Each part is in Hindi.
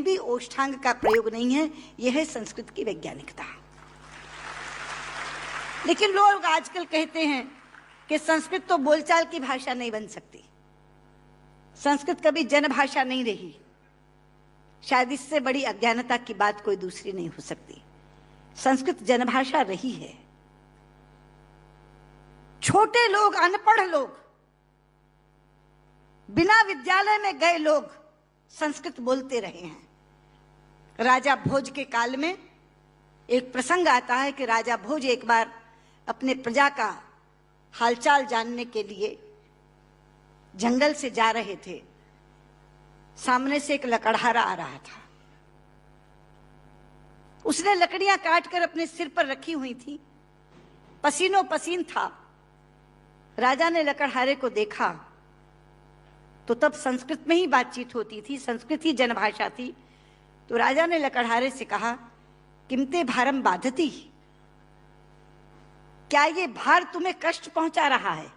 भी ओष्ठांग का प्रयोग नहीं है। यह है संस्कृत की वैज्ञानिकता। लेकिन लोग आजकल कहते हैं कि संस्कृत तो बोलचाल की भाषा नहीं बन सकती, संस्कृत कभी जनभाषा नहीं रही। शायद इससे बड़ी अज्ञानता की बात कोई दूसरी नहीं हो सकती। संस्कृत जनभाषा रही है। छोटे लोग, अनपढ़ लोग, बिना विद्यालय में गए लोग संस्कृत बोलते रहे हैं। राजा भोज के काल में एक प्रसंग आता है कि राजा भोज एक बार अपने प्रजा का हालचाल जानने के लिए जंगल से जा रहे थे। सामने से एक लकड़हारा आ रहा था। उसने लकड़ियां काटकर अपने सिर पर रखी हुई थी, पसीनों पसीन था। राजा ने लकड़हारे को देखा तो तब संस्कृत में ही बातचीत होती थी, संस्कृत ही जनभाषा थी। तो राजा ने लकड़हारे से कहा, किमते भारम बाधती, क्या ये भार तुम्हें कष्ट पहुंचा रहा है?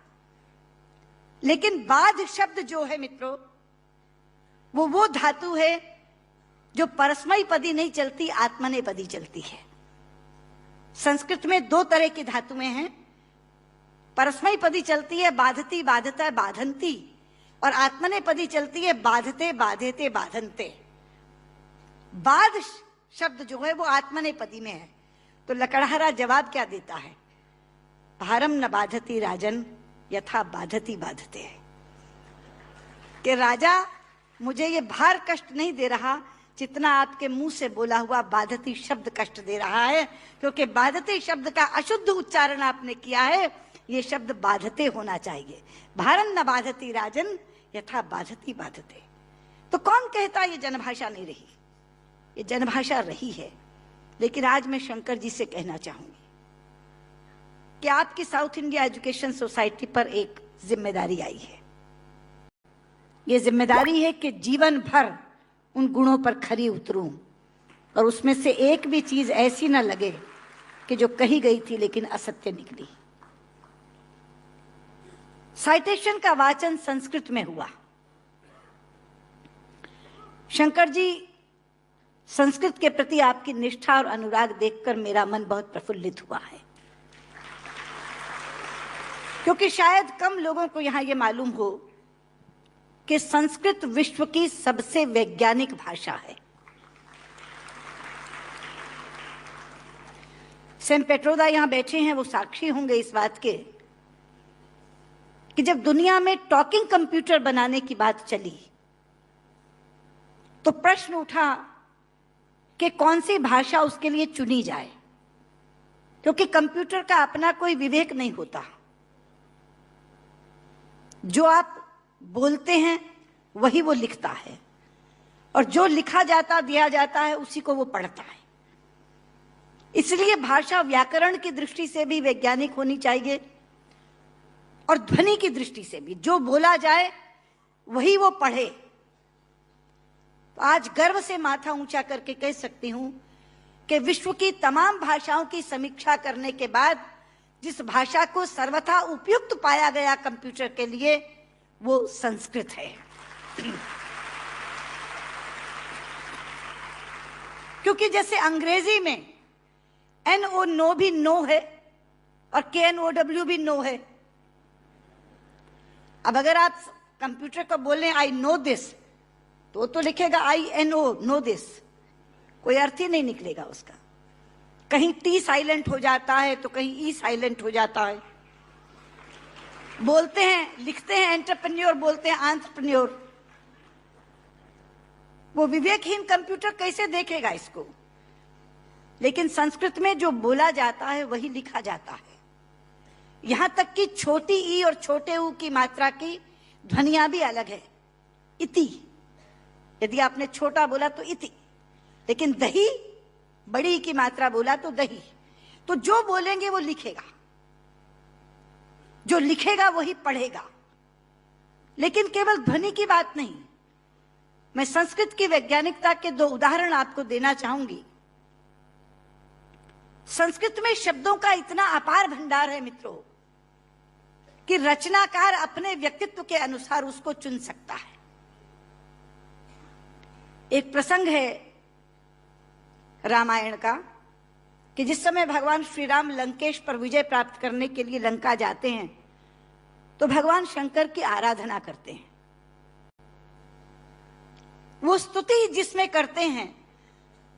लेकिन बाध शब्द जो है मित्रों, वो धातु है जो परस्मैपदी नहीं चलती, आत्मनेपदी चलती है। संस्कृत में दो तरह की धातुएं हैं। परस्मैपदी चलती है बाधती, बाधता, बाधंती, और आत्मनेपदी चलती है बाधते, बाधेते, बाधनते। बाध शब्द जो है वो आत्मनेपदी में है। तो लकड़हारा जवाब क्या देता है? भारम न बाधती राजन यथा बाधती बाधते, कि राजा मुझे ये भार कष्ट नहीं दे रहा जितना आपके मुंह से बोला हुआ बाधती शब्द कष्ट दे रहा है, क्योंकि बाधती शब्द का अशुद्ध उच्चारण आपने किया है। ये शब्द बाधते होना चाहिए। भारम न बाधती राजन यथा बाधती बाधते। तो कौन कहता ये जनभाषा नहीं रही? ये जनभाषा रही है। लेकिन आज मैं शंकर जी से कहना चाहूंगी कि आपकी साउथ इंडिया एजुकेशन सोसाइटी पर एक जिम्मेदारी आई है। ये जिम्मेदारी है कि जीवन भर उन गुणों पर खरी उतरूं और उसमें से एक भी चीज ऐसी ना लगे कि जो कही गई थी लेकिन असत्य निकली। साइटेशन का वाचन संस्कृत में हुआ। शंकर जी, संस्कृत के प्रति आपकी निष्ठा और अनुराग देखकर मेरा मन बहुत प्रफुल्लित हुआ है, क्योंकि शायद कम लोगों को यहां यह मालूम हो कि संस्कृत विश्व की सबसे वैज्ञानिक भाषा है। सेम पेट्रोदा यहां बैठे हैं, वो साक्षी होंगे इस बात के कि जब दुनिया में टॉकिंग कंप्यूटर बनाने की बात चली तो प्रश्न उठा कि कौन सी भाषा उसके लिए चुनी जाए, क्योंकि कंप्यूटर का अपना कोई विवेक नहीं होता। जो आप बोलते हैं वही वो लिखता है, और जो लिखा जाता दिया जाता है उसी को वो पढ़ता है। इसलिए भाषा व्याकरण की दृष्टि से भी वैज्ञानिक होनी चाहिए और ध्वनि की दृष्टि से भी। जो बोला जाए वही वो पढ़े। तो आज गर्व से माथा ऊंचा करके कह सकती हूं कि विश्व की तमाम भाषाओं की समीक्षा करने के बाद जिस भाषा को सर्वथा उपयुक्त पाया गया कंप्यूटर के लिए, वो संस्कृत है। क्योंकि जैसे अंग्रेजी में NO नो भी नो है और KNOW भी नो है। अब अगर आप कंप्यूटर को बोलें आई नो दिस, तो लिखेगा INO नो दिस, कोई अर्थ ही नहीं निकलेगा उसका। कहीं T साइलेंट हो जाता है तो कहीं E साइलेंट हो जाता है। बोलते हैं, लिखते हैं एंटरप्रेन्योर, बोलते हैं एंटरप्रेन्योर। वो विवेकहीन कंप्यूटर कैसे देखेगा इसको? लेकिन संस्कृत में जो बोला जाता है वही लिखा जाता है। यहां तक कि छोटी ई और छोटे ऊ की मात्रा की ध्वनियां भी अलग है। इति, यदि आपने छोटा बोला तो इति, लेकिन दही, बड़ी की मात्रा बोला तो दही। तो जो बोलेंगे वो लिखेगा, जो लिखेगा वही पढ़ेगा। लेकिन केवल ध्वनि की बात नहीं, मैं संस्कृत की वैज्ञानिकता के दो उदाहरण आपको देना चाहूंगी। संस्कृत में शब्दों का इतना अपार भंडार है मित्रों कि रचनाकार अपने व्यक्तित्व के अनुसार उसको चुन सकता है। एक प्रसंग है रामायण का कि जिस समय भगवान श्री राम लंकेश पर विजय प्राप्त करने के लिए लंका जाते हैं तो भगवान शंकर की आराधना करते हैं। वो स्तुति जिसमें करते हैं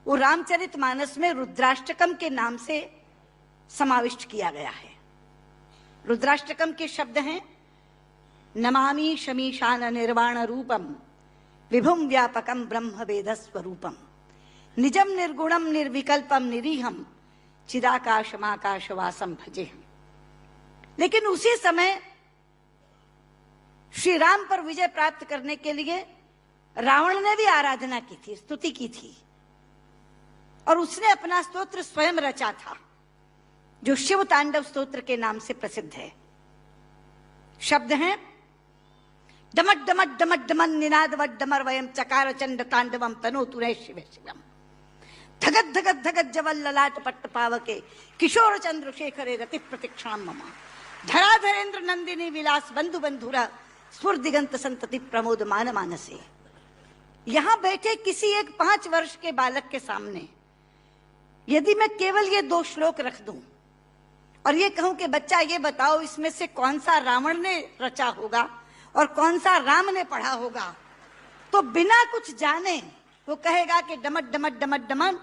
वो रामचरितमानस में रुद्राष्टकम के नाम से समाविष्ट किया गया है। रुद्राष्टकम के शब्द हैं नमामि शमीशान निर्वाण रूपम विभुम व्यापकम ब्रह्म वेद स्वरूपम निजम निर्गुणम निर्विकल्पम निरीहम चिदाकाशमाकाशवासम भजेहम। लेकिन उसी समय श्री राम पर विजय प्राप्त करने के लिए रावण ने भी आराधना की थी, स्तुति की थी, और उसने अपना स्तोत्र स्वयं रचा था जो शिव तांडव स्तोत्र के नाम से प्रसिद्ध है। शब्द हैं डमट डमट डमट डमन निनाद वट डमर वयम चकार चंड तांडवम तनो तुरे शिव शिवम धगत धगत धगत जवल ललाट पट्ट पावके किशोर चंद्र शेखरे रति प्रतिक्षण मम धराधरेन्द्र नंदिनी विलास बंधु बंधुरा स्फुर दिगंत संतति प्रमोद मान मानसे। यहां बैठे किसी एक 5 वर्ष के बालक के सामने यदि मैं केवल ये 2 श्लोक रख दूं और ये कहूं कि बच्चा ये बताओ इसमें से कौन सा रावण ने रचा होगा और कौन सा राम ने पढ़ा होगा, तो बिना कुछ जाने वो कहेगा कि डमट डमट डमट डमन